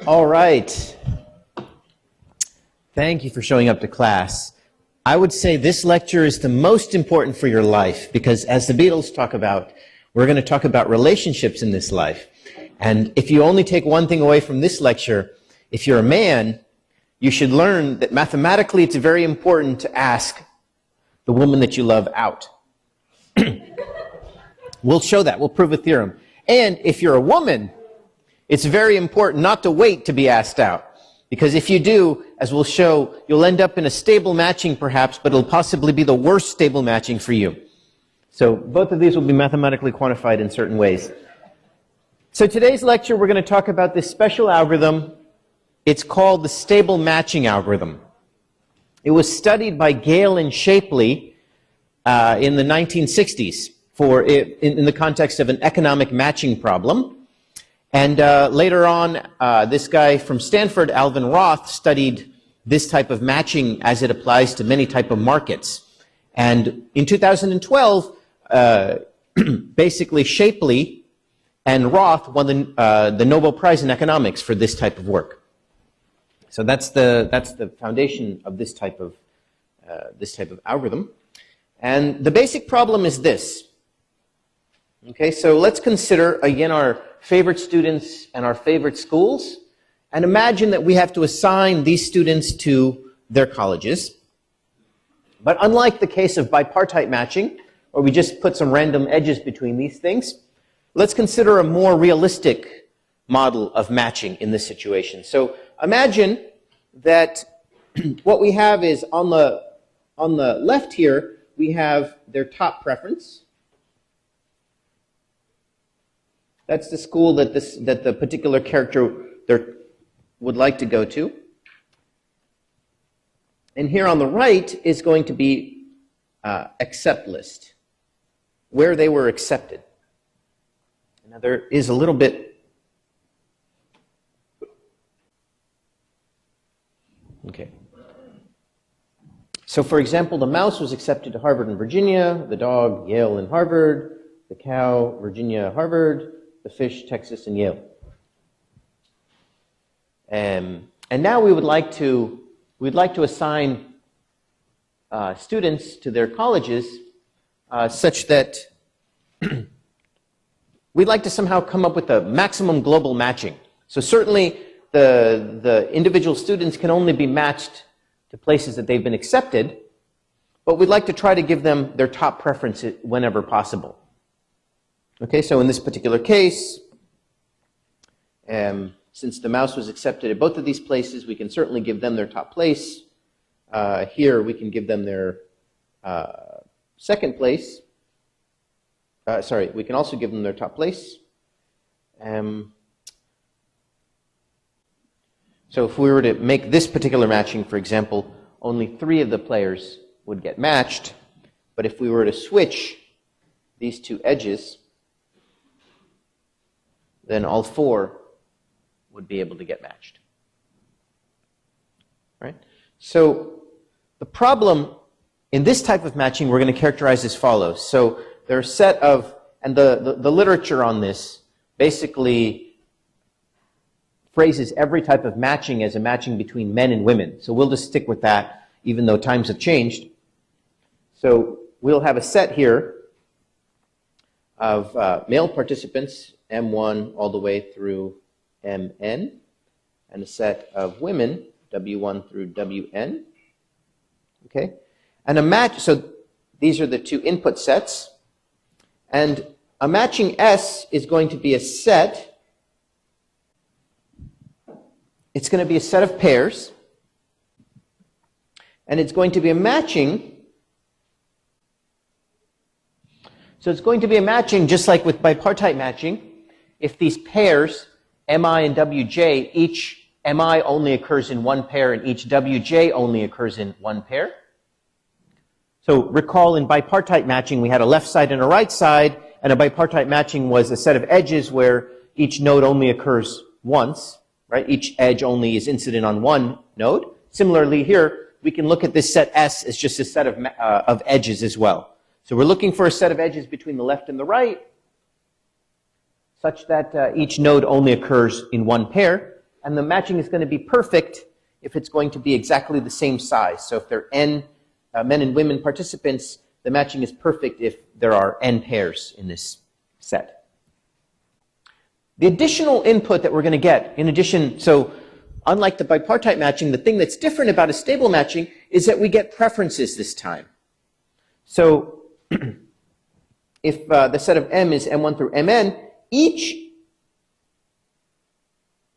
All right. Thank you for showing up to class. I would say this lecture is the most important for your life because, as the Beatles talk about, we're going to talk about relationships in this life. And if you only take one thing away from this lecture, if you're a man, you should learn that mathematically it's very important to ask the woman that you love out. We'll show that. We'll prove a theorem. And if you're a woman, it's very important not to wait to be asked out. Because if you do, as we'll show, you'll end up in a stable matching perhaps, but it'll possibly be the worst stable matching for you. So both of these will be mathematically quantified in certain ways. So today's lecture, we're going to talk about this special algorithm. It's called the stable matching algorithm. It was studied by Gale and Shapley in the 1960s in the context of an economic matching problem. And later on, this guy from Stanford, Alvin Roth, studied this type of matching as it applies to many type of markets. And in 2012, basically Shapley and Roth won the Nobel Prize in economics for this type of work. So that's the foundation of this type of algorithm. And the basic problem is this. Okay, so let's consider again our favorite students and our favorite schools, and imagine that we have to assign these students to their colleges. But unlike the case of bipartite matching, where we just put some random edges between these things, let's consider a more realistic model of matching in this situation. So imagine that what we have is on the left here, we have their top preference. That's the school that the particular character would like to go to. And here on the right is going to be accept list, where they were accepted. Now there is a little bit. Okay. So for example, the mouse was accepted to Harvard and Virginia, the dog, Yale and Harvard, the cow, Virginia, Harvard, the fish, Texas, and Yale. And now we'd like to assign students to their colleges such that we'd like to somehow come up with a maximum global matching. So certainly the individual students can only be matched to places that they've been accepted, but we'd like to try to give them their top preference whenever possible. Okay, so in this particular case, since the mouse was accepted at both of these places, we can certainly give them their top place. Here, we can give them their second place. We can also give them their top place. So if we were to make this particular matching, for example, only 3 of the players would get matched. But if we were to switch these two edges, then all 4 would be able to get matched. Right? So the problem in this type of matching we're going to characterize as follows. So there are a set of, and the literature on this basically phrases every type of matching as a matching between men and women. So we'll just stick with that, even though times have changed. So we'll have a set here of male participants, M1 all the way through Mn, and a set of women, W1 through Wn. Okay? And a match, so these are the 2 input sets. And a matching S is going to be a set. It's going to be a set of pairs. And it's going to be a matching. So it's going to be a matching just like with bipartite matching. If these pairs, Mi and Wj, each Mi only occurs in one pair and each Wj only occurs in one pair. So recall in bipartite matching we had a left side and a right side, and a bipartite matching was a set of edges where each node only occurs once, right? Each edge only is incident on one node. Similarly here, we can look at this set S as just a set of edges as well. So we're looking for a set of edges between the left and the right, such that each node only occurs in one pair. and the matching is going to be perfect if it's going to be exactly the same size. So if there are n men and women participants, the matching is perfect if there are n pairs in this set. The additional input that we're going to get, in addition, so unlike the bipartite matching, the thing that's different about a stable matching is that we get preferences this time. So if the set of M is M1 through Mn, each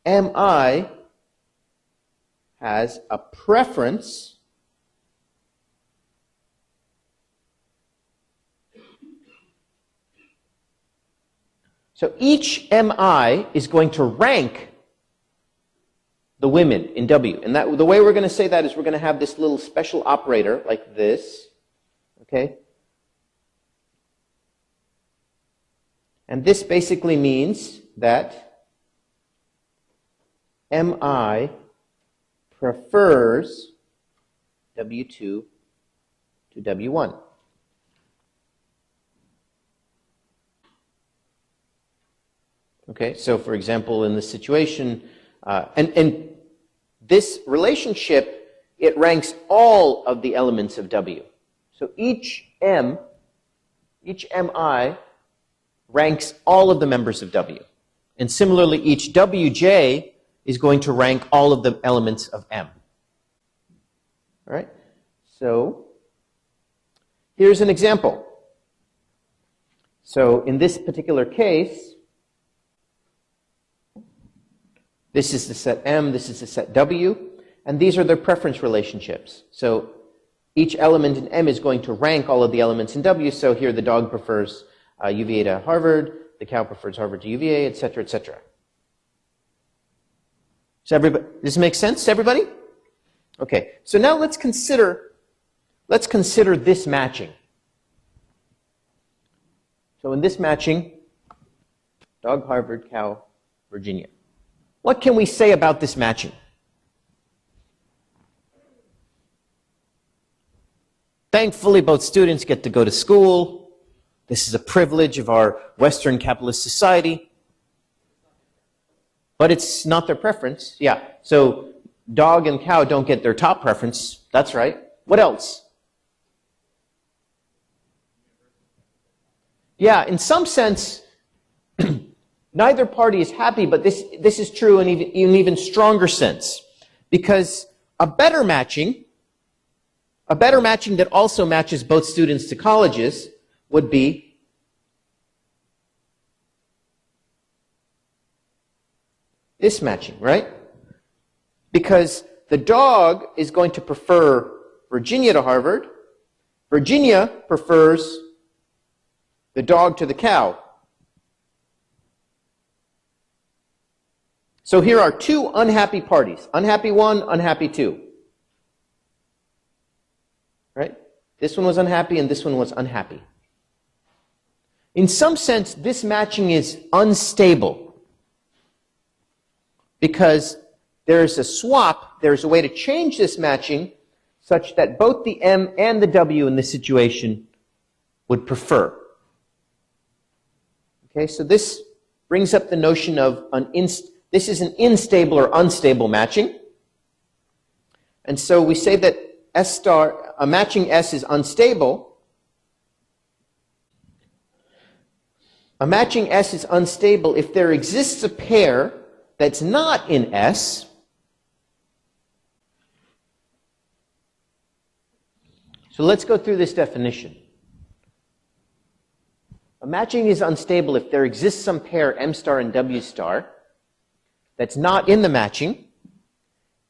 Mi has a preference so each Mi is going to rank the women in W. And the way we're going to say that is we're going to have this little special operator like this. Okay? And this basically means that Mi prefers W2 to W1. Okay, so for example, in this situation, and this relationship, it ranks all of the elements of W. So each Mi ranks all of the members of W. And similarly, each Wj is going to rank all of the elements of M. All right? So here's an example. So in this particular case, this is the set M, this is the set W, and these are their preference relationships. So each element in M is going to rank all of the elements in W, so here the dog prefers UVA to Harvard, the cow prefers Harvard to UVA, etc., etc. So does this make sense to everybody? Okay, so now let's consider this matching. So in this matching, dog Harvard, cow Virginia. What can we say about this matching? Thankfully, both students get to go to school. This is a privilege of our Western capitalist society. But it's not their preference. Yeah, so dog and cow don't get their top preference. That's right. What else? Yeah, in some sense, neither party is happy, but this is true in an even stronger sense. Because a better matching that also matches both students to colleges would be this matching, right? Because the dog is going to prefer Virginia to Harvard. Virginia prefers the dog to the cow. So here are two unhappy parties. Unhappy one, unhappy two. Right? This one was unhappy and this one was unhappy. In some sense, this matching is unstable. Because there's a swap, there's a way to change this matching such that both the M and the W in this situation would prefer. Okay, so this brings up the notion of this is an instable or unstable matching. And so we say that a matching S is unstable. A matching S is unstable if there exists a pair that's not in S. So let's go through this definition. A matching is unstable if there exists some pair M star and W star that's not in the matching.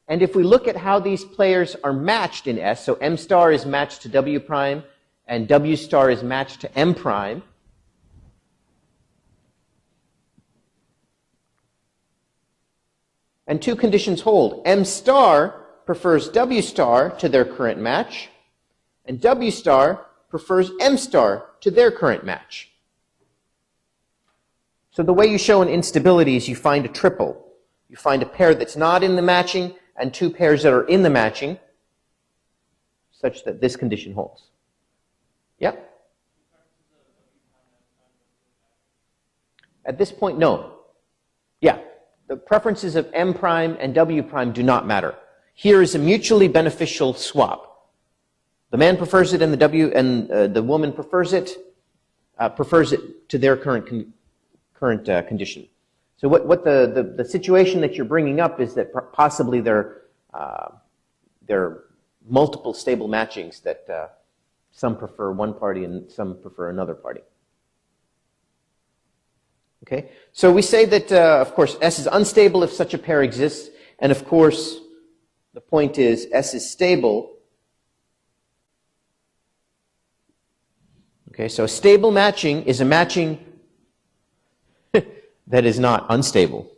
And if we look at how these pairs are matched in S, so M star is matched to W prime and W star is matched to M prime, and two conditions hold. M star prefers W star to their current match, and W star prefers M star to their current match. So the way you show an instability is you find a triple. You find a pair that's not in the matching and two pairs that are in the matching, such that this condition holds. Yep? At this point, no. Yeah. the preferences of M prime and W prime do not matter. Here is a mutually beneficial swap. The man prefers it and the woman prefers it to their current condition. So what the situation that you're bringing up is that possibly there are multiple stable matchings that some prefer one party and some prefer another party. Okay, so we say that, of course, S is unstable if such a pair exists, and of course, the point is S is stable. Okay, so a stable matching is a matching that is not unstable.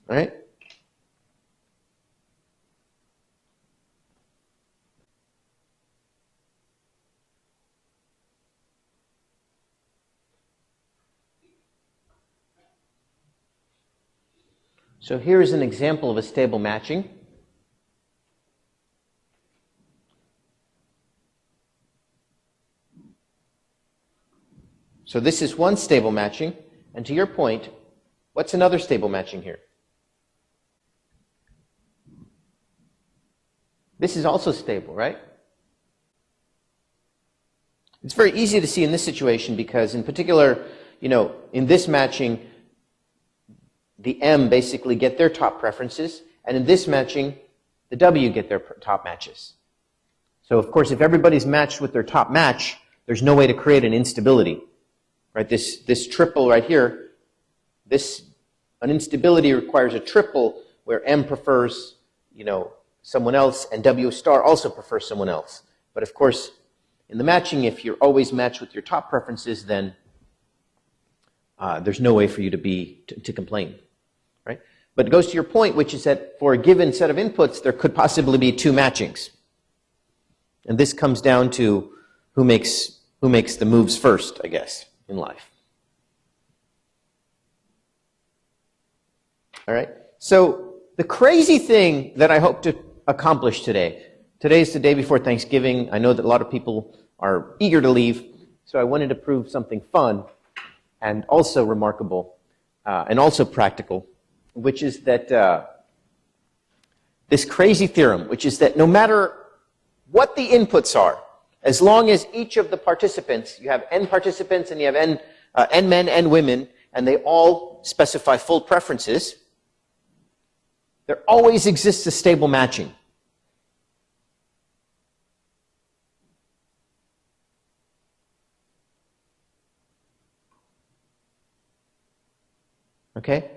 All right? So here is an example of a stable matching. So this is one stable matching, and to your point, what's another stable matching here? This is also stable, right? It's very easy to see in this situation because, in particular, in this matching, the M basically get their top preferences, and in this matching, the W get their top matches. So, of course, if everybody's matched with their top match, there's no way to create an instability. Right? This triple right here, an instability requires a triple where M prefers, someone else, and W star also prefers someone else. But of course, in the matching, if you're always matched with your top preferences, then there's no way for you to complain. Right? But it goes to your point, which is that for a given set of inputs, there could possibly be two matchings. And this comes down to who makes the moves first, I guess, in life. All right? So the crazy thing that I hope to accomplish today is the day before Thanksgiving. I know that a lot of people are eager to leave, so I wanted to prove something fun and also remarkable and also practical, which is that this crazy theorem, which is that no matter what the inputs are, as long as each of the participants, you have n participants and you have n men, n women, and they all specify full preferences, there always exists a stable matching. Okay?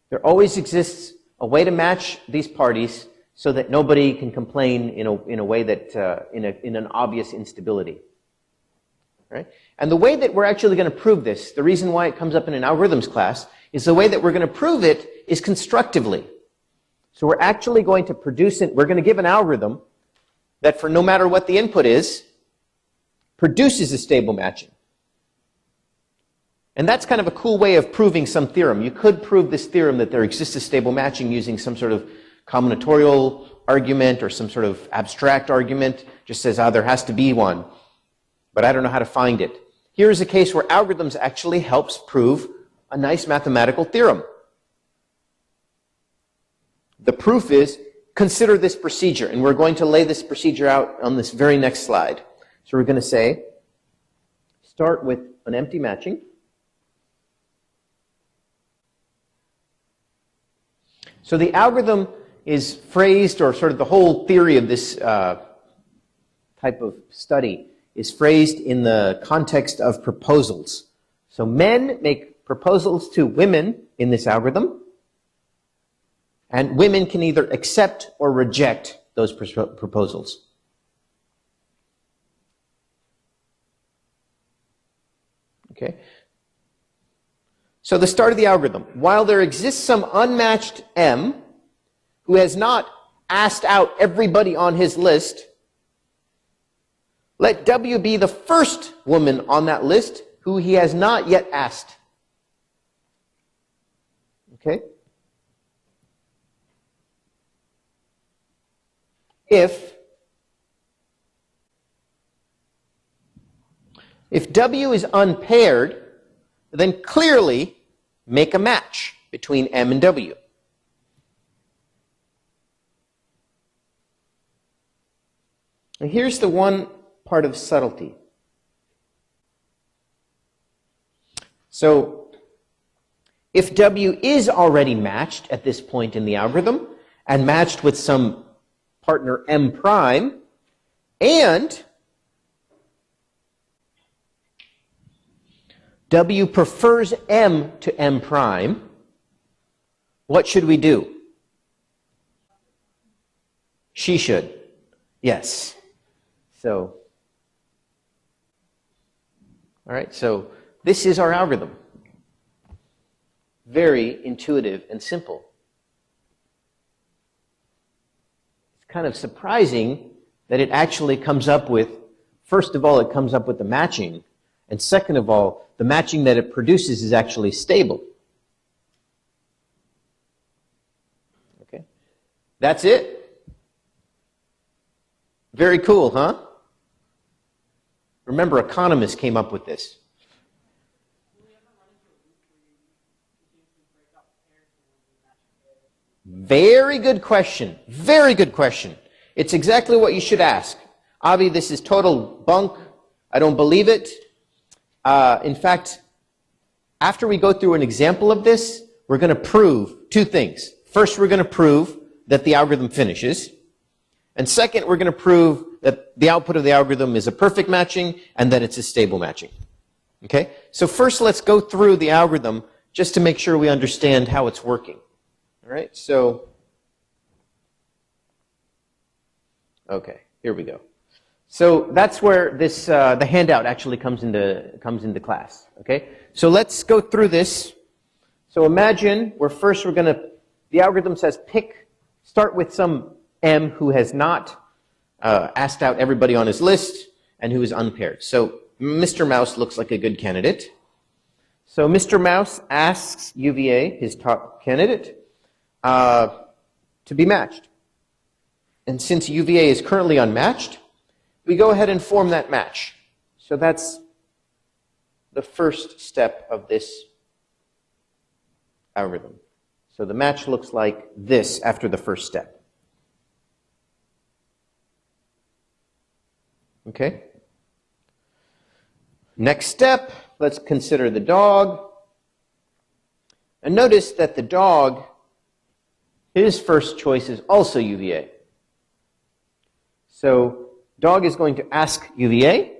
There always exists a way to match these parties so that nobody can complain in a way that in an obvious instability. Right? And the way that we're actually going to prove this, the reason why it comes up in an algorithms class, is the way that we're going to prove it is constructively. So we're actually going to produce it, we're going to give an algorithm that for no matter what the input is, produces a stable matching. And that's kind of a cool way of proving some theorem. You could prove this theorem that there exists a stable matching using some sort of combinatorial argument or some sort of abstract argument. Just says, there has to be one. But I don't know how to find it. Here is a case where algorithms actually helps prove a nice mathematical theorem. The proof is, consider this procedure. And we're going to lay this procedure out on this very next slide. So we're going to say, start with an empty matching. So the algorithm is phrased, or sort of the whole theory of this type of study is phrased in the context of proposals. So men make proposals to women in this algorithm, and women can either accept or reject those proposals. Okay? So the start of the algorithm. While there exists some unmatched M who has not asked out everybody on his list, let W be the first woman on that list who he has not yet asked. Okay? If W is unpaired, then clearly make a match between M and W. And here's the one part of subtlety. So, if W is already matched at this point in the algorithm, and matched with some partner M prime, and W prefers M to M prime, what should we do? She should. Yes. So, all right, so this is our algorithm. Very intuitive and simple. It's kind of surprising that it actually comes up with, first of all, it comes up with the matching, and second of all, the matching that it produces is actually stable. Okay, that's it. Very cool, huh? Remember, economists came up with this. Very good question. Very good question. It's exactly what you should ask. Avi, this is total bunk. I don't believe it. In fact, after we go through an example of this, we're going to prove two things. First, we're going to prove that the algorithm finishes. And second, we're going to prove that the output of the algorithm is a perfect matching and that it's a stable matching. Okay? So first, let's go through the algorithm just to make sure we understand how it's working. All right? So, okay, here we go. So that's where this the handout actually comes into class. Okay? So let's go through this. So imagine the algorithm says start with some M who has not asked out everybody on his list and who is unpaired. So Mr. Mouse looks like a good candidate. So Mr. Mouse asks UVA, his top candidate, to be matched. And since UVA is currently unmatched, we go ahead and form that match. So that's the first step of this algorithm. So the match looks like this after the first step. Okay? Next step, let's consider the dog. And notice that the dog, his first choice is also UVA. So dog is going to ask UVA,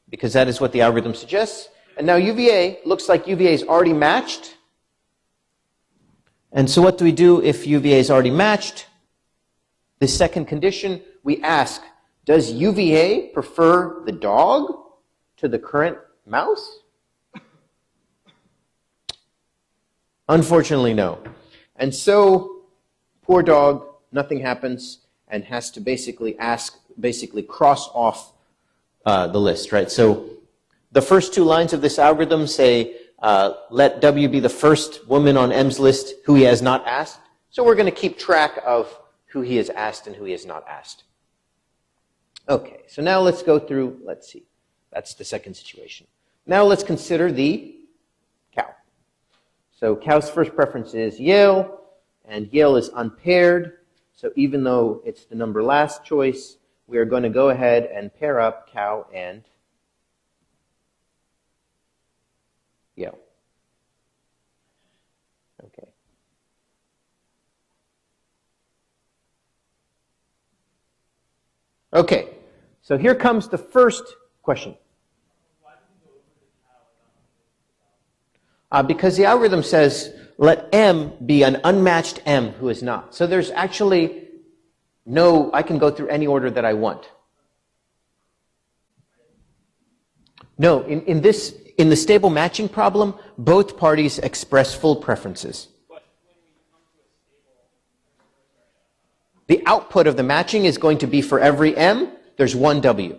because that is what the algorithm suggests. And now UVA looks like UVA is already matched. And so what do we do if UVA is already matched? The second condition, we ask, does UVA prefer the dog to the current mouse? Unfortunately, no. And so, poor dog, nothing happens, and has to basically cross off the list, right? So the first two lines of this algorithm say, let W be the first woman on M's list who he has not asked. So we're going to keep track of who he has asked and who he has not asked. Okay, so now let's go through, let's see. That's the second situation. Now let's consider the cow. So cow's first preference is Yale, and Yale is unpaired. So even though it's the number last choice, we are going to go ahead and pair up cow and Yale. Okay. Okay, so here comes the first question. Because the algorithm says, let M be an unmatched M who is not. So there's actually I can go through any order that I want. No, in the stable matching problem, both parties express full preferences. The output of the matching is going to be for every M, there's one W.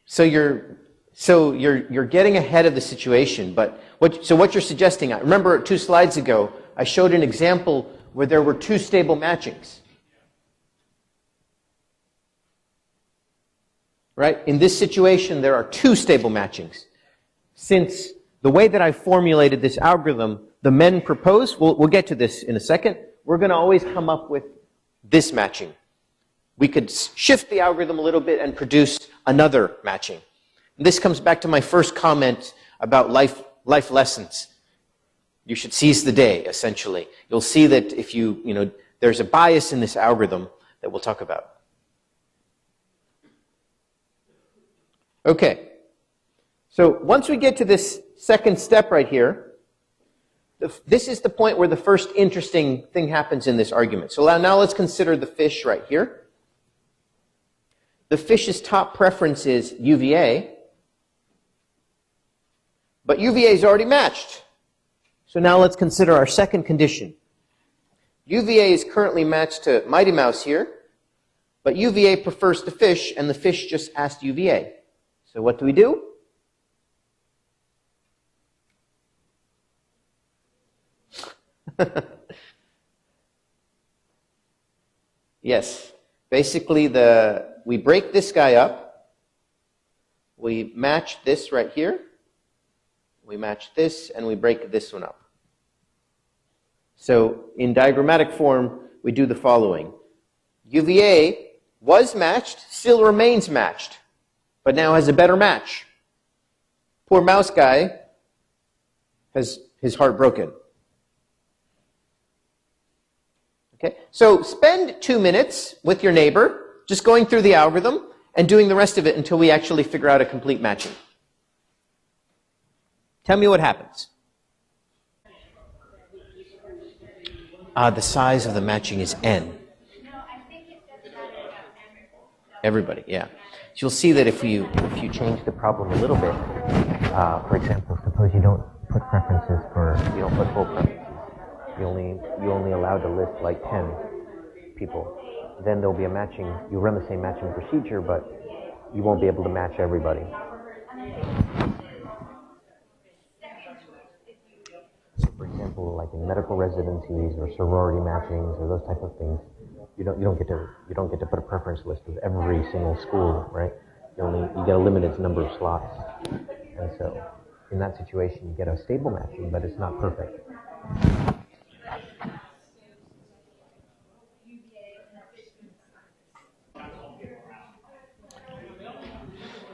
So you're getting ahead of the situation, but what you're suggesting, I remember 2 slides ago, I showed an example where there were 2 stable matchings. right? In this situation, there are two stable matchings. Since the way that I formulated this algorithm, the men propose, we'll get to this in a second, we're going to always come up with this matching. We could shift the algorithm a little bit and produce another matching. This comes back to my first comment about life lessons. You should seize the day, essentially. You'll see that if there's a bias in this algorithm that we'll talk about. Okay. So once we get to this second step right here, this is the point where the first interesting thing happens in this argument. So now let's consider the fish right here. The fish's top preference is UVA, but UVA is already matched. So now let's consider our second condition. UVA is currently matched to Mighty Mouse here, but UVA prefers the fish, and the fish just asked UVA. So what do we do? Yes. Basically, we break this guy up. We match this right here. We match this, and we break this one up. So in diagrammatic form, we do the following. UVA was matched, still remains matched, but now has a better match. Poor mouse guy has his heart broken. Okay? So spend 2 minutes with your neighbor, just going through the algorithm and doing the rest of it until we actually figure out a complete matching. Tell me what happens. The size of the matching is n. Everybody, yeah. So you'll see that if you change the problem a little bit, for example, suppose you don't put preferences you don't put full preferences. You only allowed to list like 10 people. Then there'll be a matching. You run the same matching procedure, but you won't be able to match everybody. So, for example, like in medical residencies or sorority matchings or those type of things, you don't get to put a preference list of every single school, right? You get a limited number of slots, and so in that situation you get a stable matching, but it's not perfect.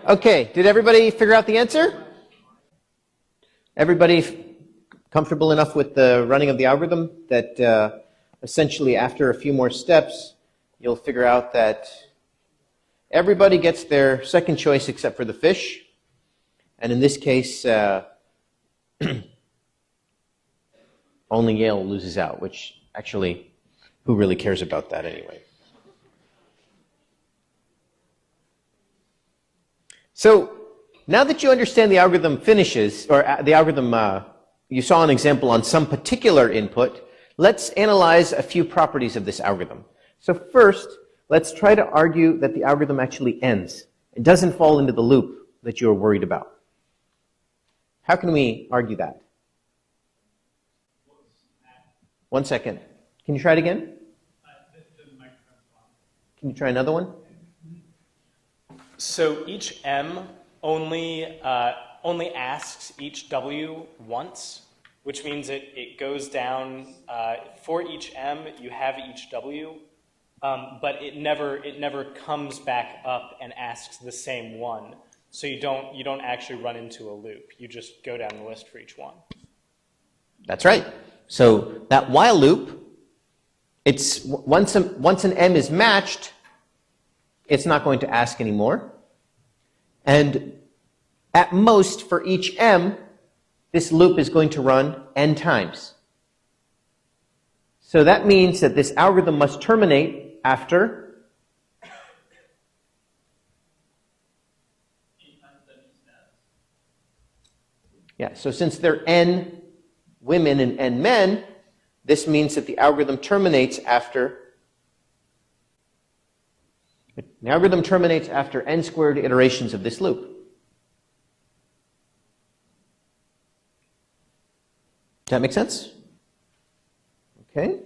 Okay, did everybody figure out the answer? Everybody comfortable enough with the running of the algorithm that essentially after a few more steps, you'll figure out that everybody gets their second choice except for the fish. And in this case, only Yale loses out, which actually, who really cares about that anyway? So now that you understand the algorithm finishes, or the algorithm, you saw an example on some particular input, let's analyze a few properties of this algorithm. So first, let's try to argue that the algorithm actually ends. It doesn't fall into the loop that you're worried about. How can we argue that? 1 second. Can you try it again? Can you try another one? So each M only asks each W once, which means it goes down for each M. You have each W, but it never comes back up and asks the same one. So you don't actually run into a loop. You just go down the list for each one. That's right. So that while loop, it's once an M is matched, it's not going to ask anymore. And at most, for each M, this loop is going to run n times. So that means that this algorithm must terminate after so since there are n women and n men, this means that the algorithm terminates after n squared iterations of this loop. Does that make sense? Okay.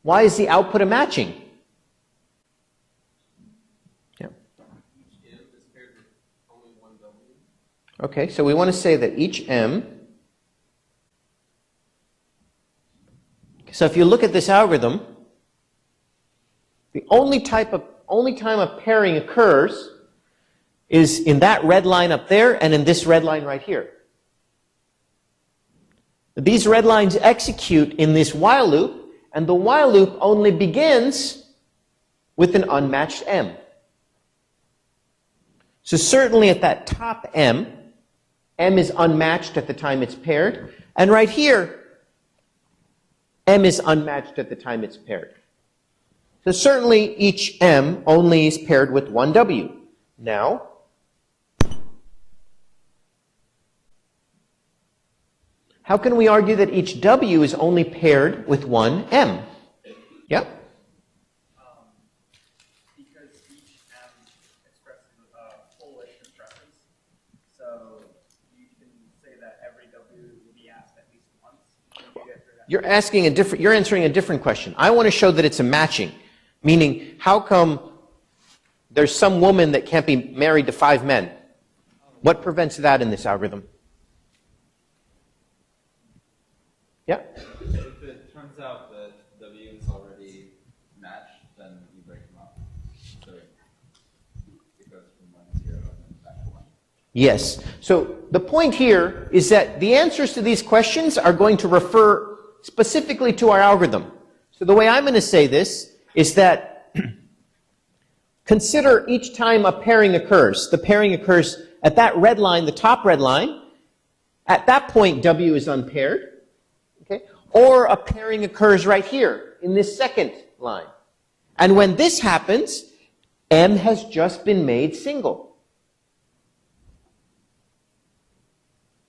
Why is the output a matching? Okay, so we want to say that each m. So if you look at this algorithm, the only time a pairing occurs is in that red line up there and in this red line right here. These red lines execute in this while loop, and the while loop only begins with an unmatched m. So certainly at that top m is unmatched at the time it's paired, and right here, m is unmatched at the time it's paired. So certainly each m only is paired with one w. Now, how can we argue that each w is only paired with one m? Yeah? Because each m expresses a Polish constructions. So you can say that every w will be asked at least once. You're answering a different question. I want to show that it's a matching. Meaning, how come there's some woman that can't be married to 5 men? What prevents that in this algorithm? Yeah? If it turns out that W is already matched, then you break them up. So it goes from 1 to 0 and then back to 1. Yes. So the point here is that the answers to these questions are going to refer specifically to our algorithm. So the way I'm going to say this is that consider each time a pairing occurs. The pairing occurs at that red line, the top red line. At that point, W is unpaired. Okay? Or a pairing occurs right here in this second line. And when this happens, M has just been made single.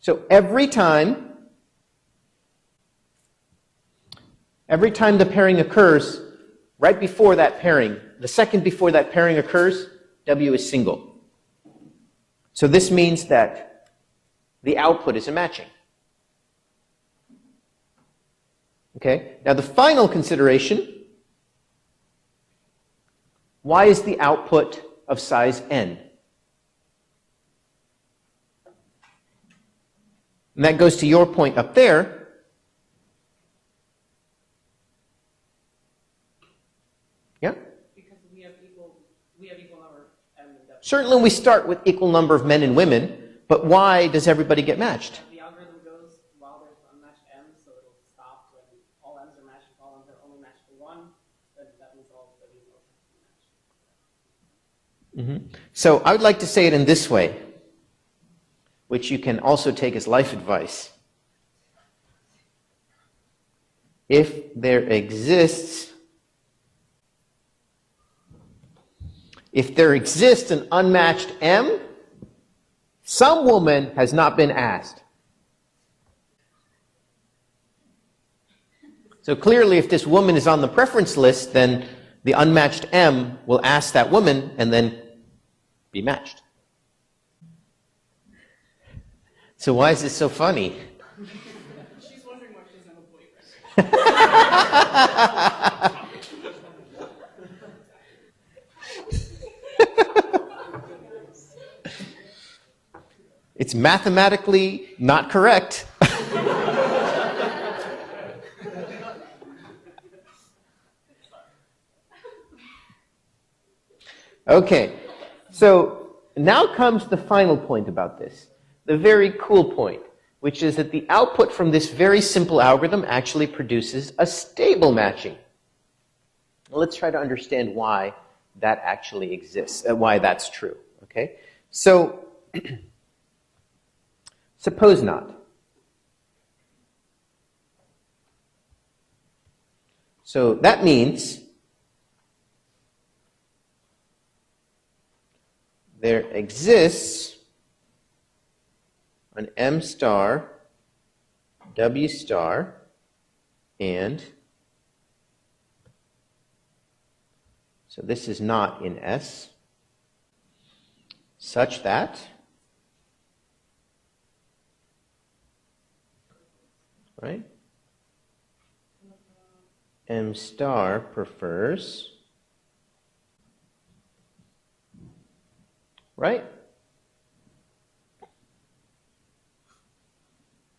So every time the pairing occurs, right before that pairing, the second before that pairing occurs, W is single. So this means that the output is a matching. Okay? Now the final consideration, why is the output of size n? And that goes to your point up there. Yeah? Because we have equal number of m and w. Certainly we start with equal number of men and women, but why does everybody get matched? The algorithm goes while there's unmatched m, so it'll stop when all m's are matched. If all m's are only matched to 1, then that means all w's are matched. So I would like to say it in this way, which you can also take as life advice. If there exists an unmatched M, some woman has not been asked. So clearly, if this woman is on the preference list, then the unmatched M will ask that woman and then be matched. So why is this so funny? She's wondering why she doesn't have a boyfriend. It's mathematically not correct. Okay, so now comes the final point about this, the very cool point, which is that the output from this very simple algorithm actually produces a stable matching. Well, let's try to understand why that actually exists, why that's true. Okay, so suppose not. So that means there exists an M star, W star, and so this is not in S, such that right? M star prefers, right?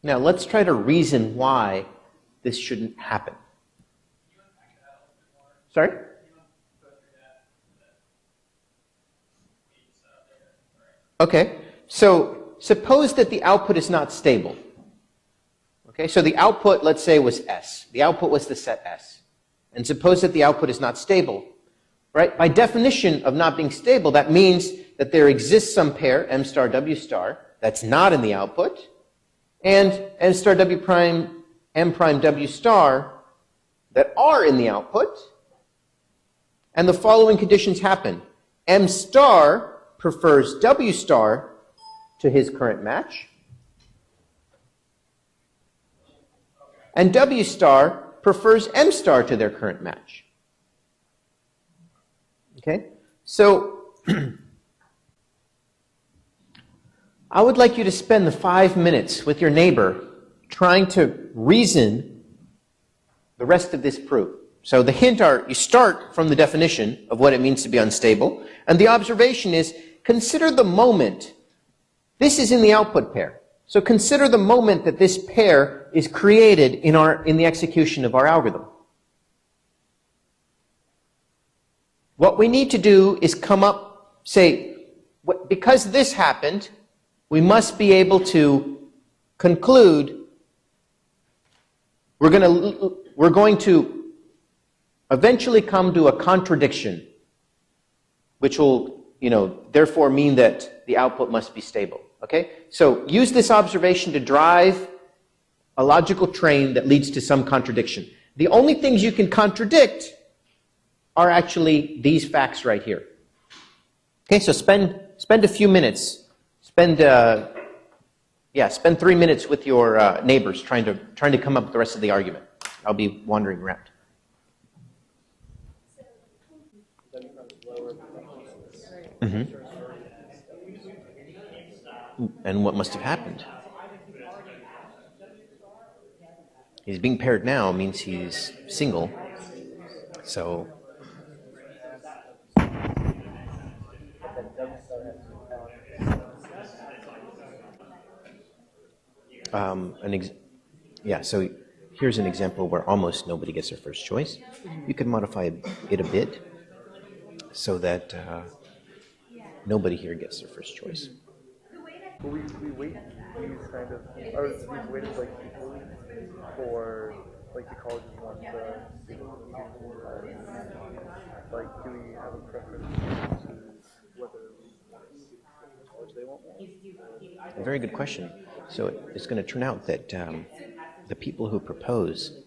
Now, let's try to reason why this shouldn't happen. Sorry? Okay, so suppose that the output is not stable. Okay, so the output, let's say, was S. The output was the set S. And suppose that the output is not stable. Right? By definition of not being stable, that means that there exists some pair, M star W star, that's not in the output, and M star W prime, M prime W star that are in the output. And the following conditions happen. M star prefers W star to his current match. And W star prefers M star to their current match. Okay? So, I would like you to spend the 5 minutes with your neighbor trying to reason the rest of this proof. So the hint are, you start from the definition of what it means to be unstable, and the observation is, consider the moment. This is in the output pair. So consider the moment that this pair is created in the execution of our algorithm. What we need to do is come up, say, because this happened, we must be able to conclude we're going to eventually come to a contradiction, which will, therefore mean that the output must be stable. Okay? So use this observation to drive a logical train that leads to some contradiction. The only things you can contradict are actually these facts right here. Okay, so spend a few minutes. Spend 3 minutes with your neighbors trying to come up with the rest of the argument. I'll be wandering around. Mm-hmm. And what must have happened? He's being paired now means he's single. So so here's an example where almost nobody gets their first choice. You can modify it a bit so that nobody here gets their first choice. But we weight these kind of, or these weighted like equally for like the colleges want the like do we have a preference to whether we want to see the college they want more? A very good question. So it's going to turn out that the people who propose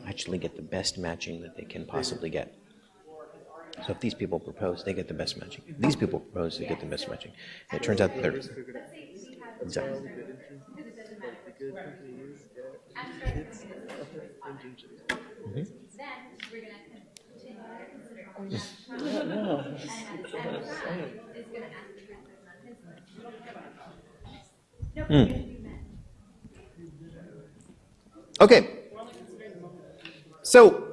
actually get the best matching that they can possibly get. So if these people propose, they get the best matching. If these people propose, they get the best matching. And it turns out that they're exactly. Mm-hmm. Okay. So,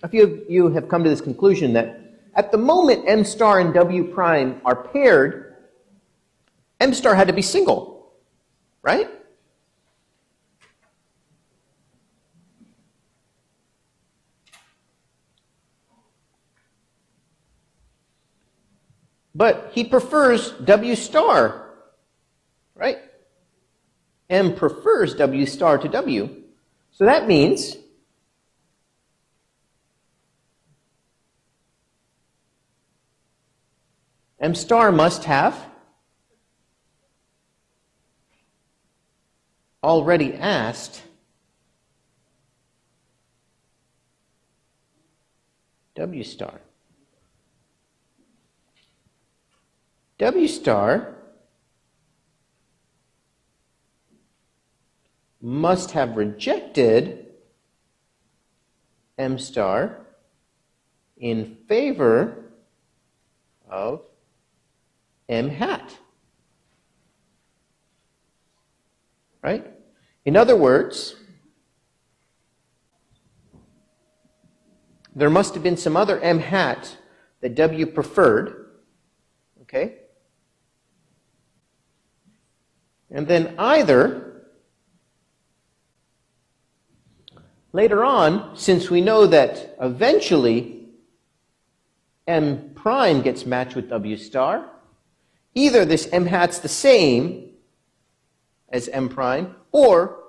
a few of you have come to this conclusion that at the moment M star and W prime are paired, M star had to be single, right? But he prefers W star, right? M prefers W star to W. So that means M star must have already asked W star. W star must have rejected M star in favor of M hat. Right? In other words, there must have been some other M hat that W preferred. Okay? And then either later on, since we know that eventually M prime gets matched with W star, either this M hat's the same as M prime, or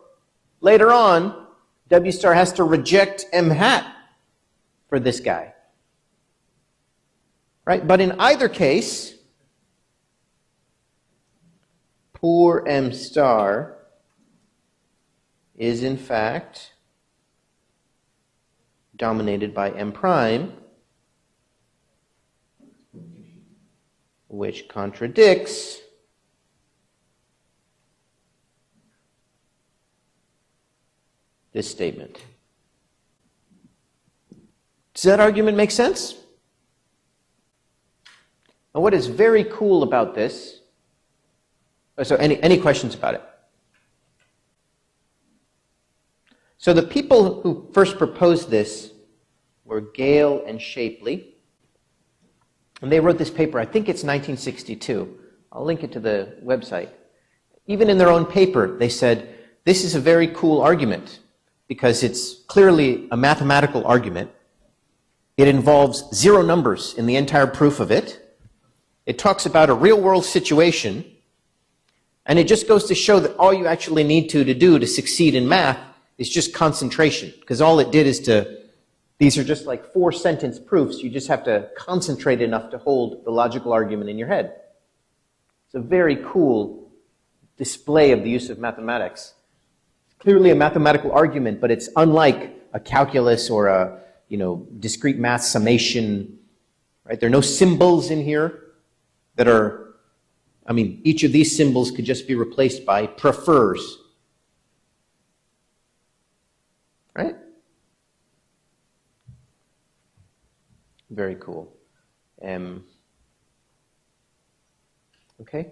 later on, W star has to reject M hat for this guy. Right? But in either case, poor M star is in fact dominated by M prime, which contradicts this statement. Does that argument make sense? And what is very cool about this, so any questions about it? So the people who first proposed this were Gale and Shapley. And they wrote this paper, I think it's 1962. I'll link it to the website. Even in their own paper, they said, this is a very cool argument because it's clearly a mathematical argument. It involves zero numbers in the entire proof of it. It talks about a real-world situation. And it just goes to show that all you actually need to do to succeed in math is just concentration. Because all it did is these are just like 4-sentence proofs. You just have to concentrate enough to hold the logical argument in your head. It's a very cool display of the use of mathematics. It's clearly a mathematical argument, but it's unlike a calculus or a discrete math summation. Right? There are no symbols in here that are, each of these symbols could just be replaced by prefers. Right? Very cool. Okay.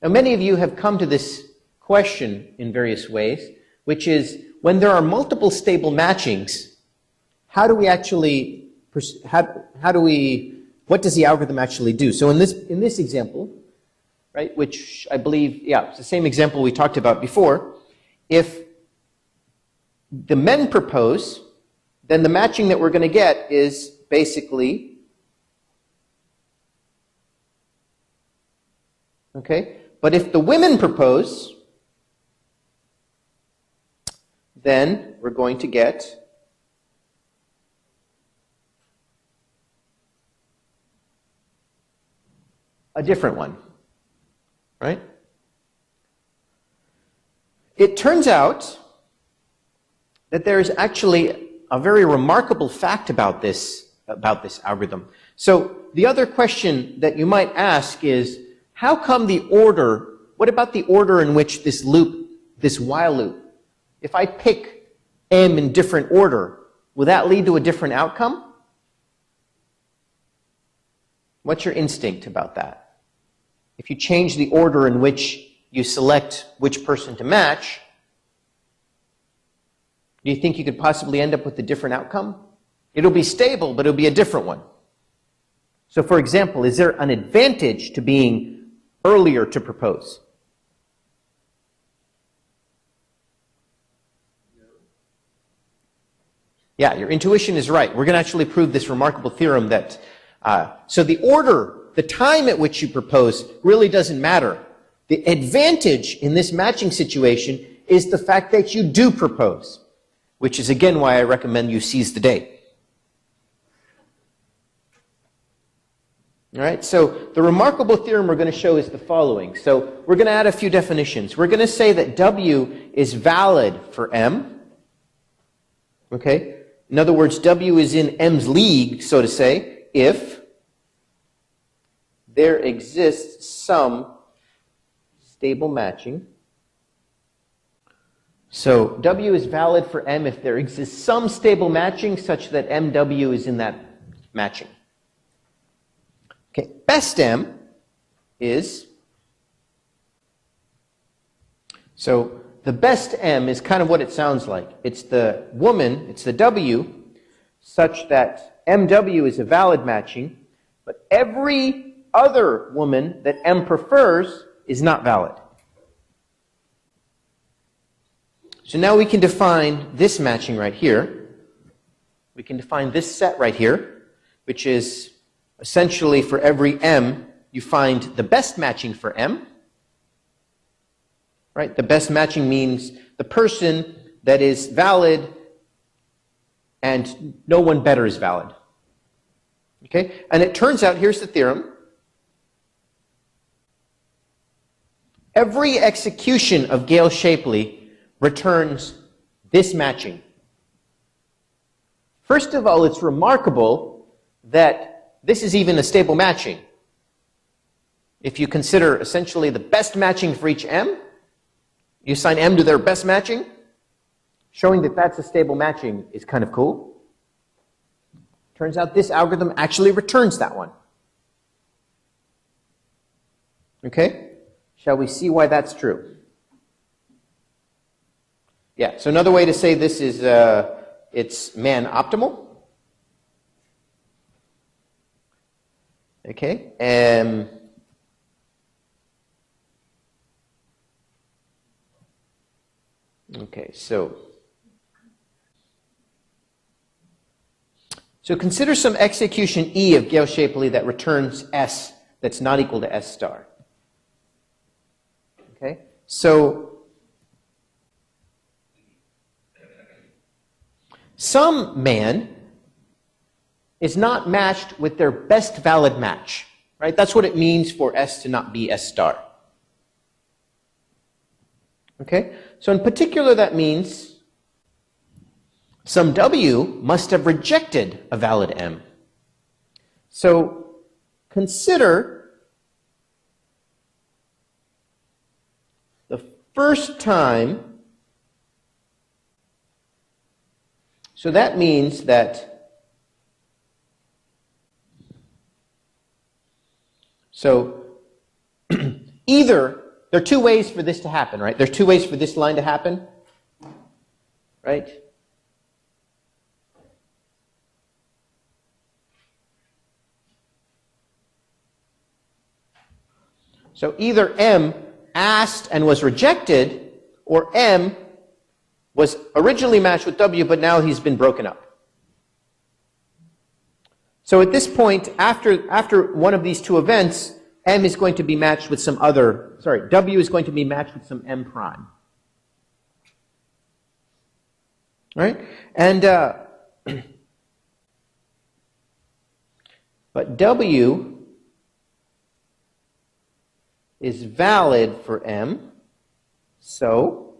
Now, many of you have come to this question in various ways, which is, when there are multiple stable matchings, how do we actually, what does the algorithm actually do? So in this example, right, which I believe, it's the same example we talked about before, if the men propose, then the matching that we're going to get is basically, okay, but if the women propose, then we're going to get a different one, right? It turns out that there is actually a very remarkable fact about this algorithm. So the other question that you might ask is, how come what about the order in which this while loop, if I pick M in different order, will that lead to a different outcome? What's your instinct about that? If you change the order in which you select which person to match, do you think you could possibly end up with a different outcome? It'll be stable, but it'll be a different one. So for example, is there an advantage to being earlier to propose? Yeah, your intuition is right. We're going to actually prove this remarkable theorem that, so the order, the time at which you propose really doesn't matter. The advantage in this matching situation is the fact that you do propose, which is again why I recommend you seize the day. All right, so the remarkable theorem we're going to show is the following. So we're going to add a few definitions. We're going to say that W is valid for M. Okay? In other words, W is in M's league, so to say, if there exists some stable matching. So W is valid for M if there exists some stable matching such that MW is in that matching. Okay, best M is, so the best M is kind of what it sounds like. It's the woman, it's the W, such that MW is a valid matching, but every other woman that M prefers is not valid. So now we can define this matching right here. We can define this set right here, which is essentially for every m, you find the best matching for m. Right? The best matching means the person that is valid and no one better is valid. Okay? And it turns out, here's the theorem. Every execution of Gale-Shapley returns this matching. First of all, it's remarkable that this is even a stable matching. If you consider essentially the best matching for each m, you assign m to their best matching, showing that that's a stable matching is kind of cool. Turns out this algorithm actually returns that one. Okay? Shall we see why that's true? Yeah, so another way to say this is it's man optimal. Okay? Okay, so consider some execution E of Gale-Shapley that returns S that's not equal to S star. Okay, so some man is not matched with their best valid match, right? That's what it means for S to not be S star. Okay, so in particular that means some W must have rejected a valid M. So consider the first time, so that means that, so either, there are two ways for this to happen, right? There's two ways for this line to happen, right? So either M asked and was rejected, or M was originally matched with W, but now he's been broken up. So at this point, after one of these two events, M is going to be matched with some other, W is going to be matched with some M prime. Right? And, but W is valid for M, so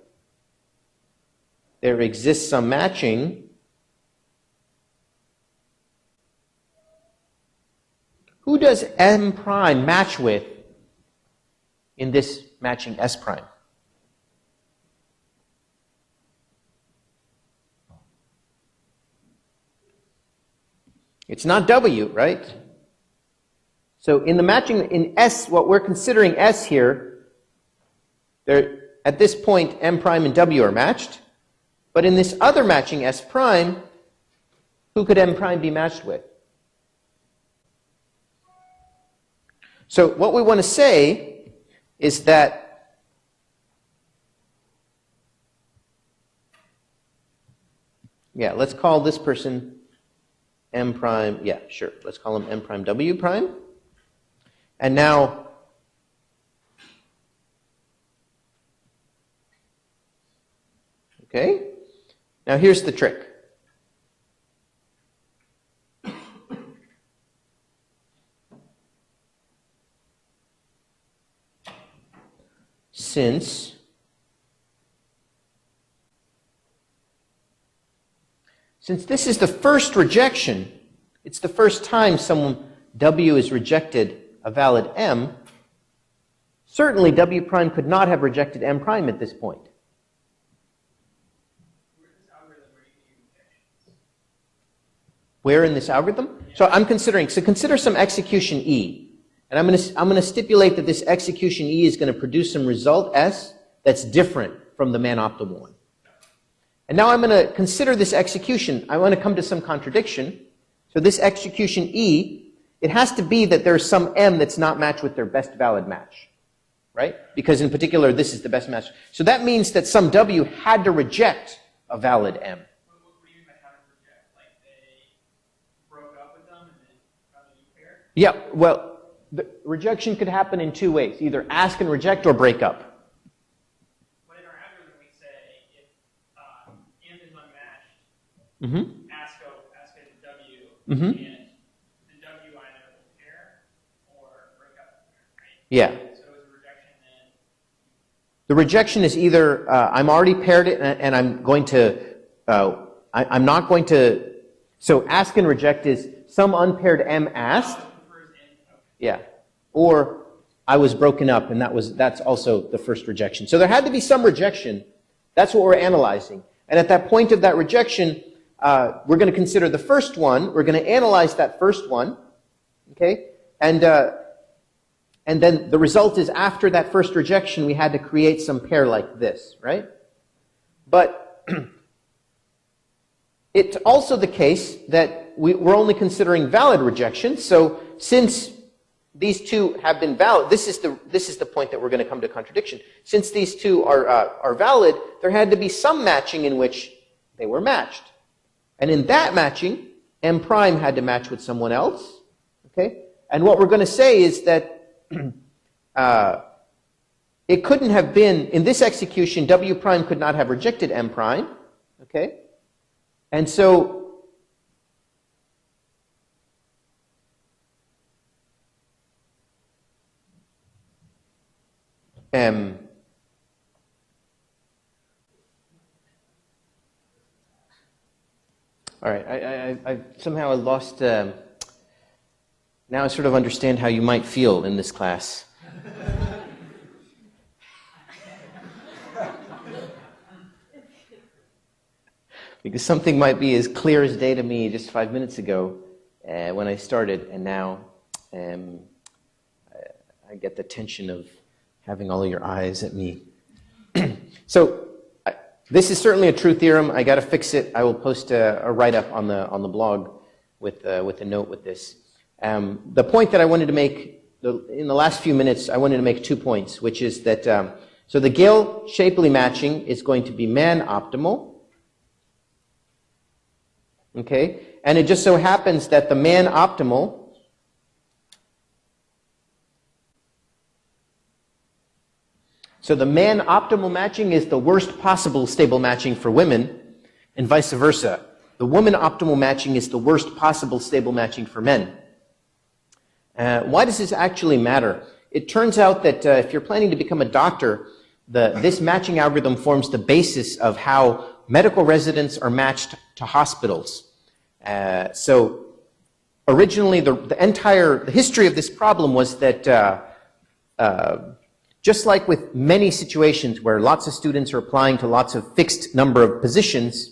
there exists some matching. Who does M prime match with in this matching S prime? It's not W, right? So in the matching in S, what we're considering S here, at this point M prime and W are matched. But in this other matching S prime, who could M prime be matched with? So what we want to say is that let's call this person M prime, let's call him M prime W prime. And now, okay, now here's the trick. Since this is the first rejection, it's the first time someone W has rejected a valid M, certainly W prime could not have rejected M prime at this point. Where in this algorithm? So consider some execution E. And I'm going to stipulate that this execution E is going to produce some result S that's different from the man optimal one. And now I'm going to consider this execution. I want to come to some contradiction. So this execution E, it has to be that there's some M that's not matched with their best valid match. right? Because in particular, this is the best match. So that means that some W had to reject a valid M. What do you mean by how to reject? Like they broke up with them and then found a new pair? Yeah, well, the rejection could happen in two ways, either ask and reject or break up. But in our algorithm, we say if M is unmatched, Mm-hmm. ask a W, Mm-hmm. and the W either will pair or break up, right? Yeah. So is a rejection then? The rejection is either I'm already paired it and I'm going to, I'm not going to, so ask and reject is some unpaired M asked, yeah, or I was broken up and that's also the first rejection. So there had to be some rejection. That's what we're analyzing. And at that point of that rejection, we're going to consider the first one. We're going to analyze that first one, okay? And then the result is after that first rejection, we had to create some pair like this, right? But it's also the case that we're only considering valid rejections. So since these two have been valid, this is the point that we're going to come to contradiction. Since these two are valid, there had to be some matching in which they were matched. And in that matching, M prime had to match with someone else, okay? And what we're going to say is that it couldn't have been, in this execution, W prime could not have rejected M prime, okay? And so all right, I somehow lost, now I sort of understand how you might feel in this class. Because something might be as clear as day to me just 5 minutes ago when I started, and now I get the tension of having all of your eyes at me. So this is certainly a true theorem. I got to fix it. I will post a write-up on the blog with a note with this. The point that I wanted to make in the last few minutes, I wanted to make 2 points, which is that so the Gill-Shapley matching is going to be man-optimal. Okay, and it just so happens that the man-optimal matching is the worst possible stable matching for women, and vice versa. The woman-optimal matching is the worst possible stable matching for men. Why does this actually matter? It turns out that if you're planning to become a doctor, this matching algorithm forms the basis of how medical residents are matched to hospitals. So originally, the history of this problem was that just like with many situations where lots of students are applying to lots of fixed number of positions,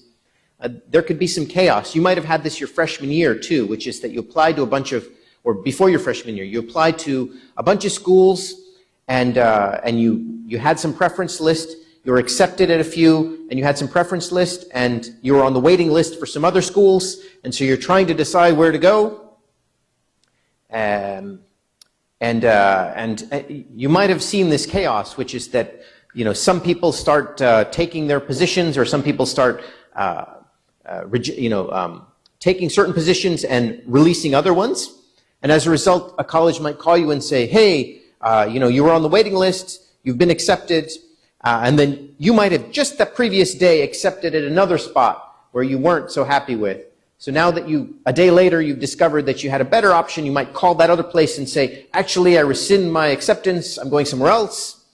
there could be some chaos. You might have had this your freshman year too, which is that you applied to a bunch of, or before your freshman year, you applied to a bunch of schools and you had some preference list. You were accepted at a few, and you had some preference list, and you were on the waiting list for some other schools, and so you're trying to decide where to go. And you might have seen this chaos, which is that some people start taking their positions, or some people start taking certain positions and releasing other ones. And as a result, a college might call you and say, "Hey, you were on the waiting list, you've been accepted." And then you might have just the previous day accepted at another spot where you weren't so happy with. So now that a day later, you've discovered that you had a better option, you might call that other place and say, "Actually, I rescind my acceptance, I'm going somewhere else."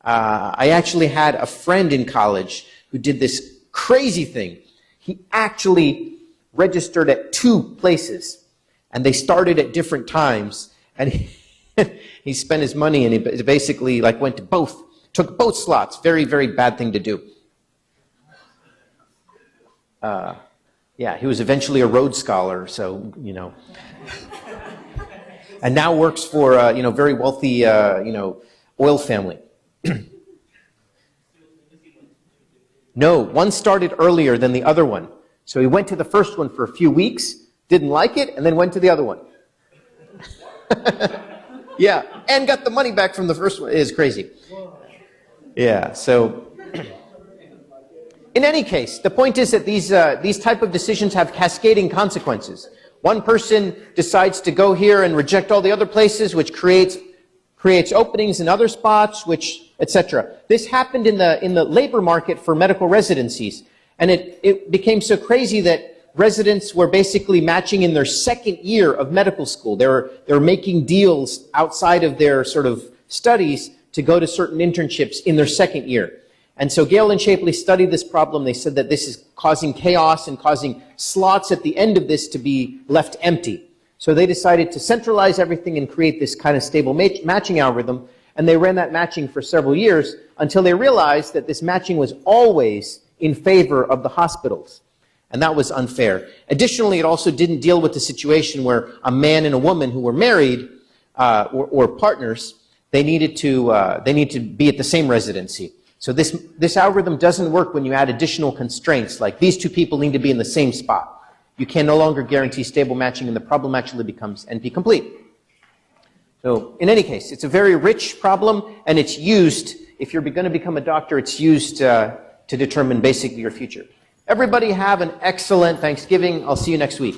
I actually had a friend in college who did this crazy thing. He actually registered at 2 places, and they started at different times, and he spent his money, and he basically went to both. Took both slots. Very, very bad thing to do. Yeah, he was eventually a Rhodes Scholar, so, and now works for, very wealthy, oil family. No, one started earlier than the other one. So he went to the first one for a few weeks, didn't like it, and then went to the other one. Yeah, and got the money back from the first one. It is crazy. Yeah, so in any case, the point is that these type of decisions have cascading consequences. One person decides to go here and reject all the other places, which creates openings in other spots, which etc. This happened in the labor market for medical residencies, and it became so crazy that residents were basically matching in their second year of medical school. They were making deals outside of their sort of studies to go to certain internships in their second year. And so Gale and Shapley studied this problem. They said that this is causing chaos and causing slots at the end of this to be left empty. So they decided to centralize everything and create this kind of stable matching algorithm. And they ran that matching for several years until they realized that this matching was always in favor of the hospitals. And that was unfair. Additionally, it also didn't deal with the situation where a man and a woman who were married or partners, they needed to be at the same residency. So this algorithm doesn't work when you add additional constraints, like these two people need to be in the same spot. You can no longer guarantee stable matching, and the problem actually becomes NP-complete. So in any case, it's a very rich problem, and it's used, if you're going to become a doctor, it's used to determine basically your future. Everybody have an excellent Thanksgiving. I'll see you next week.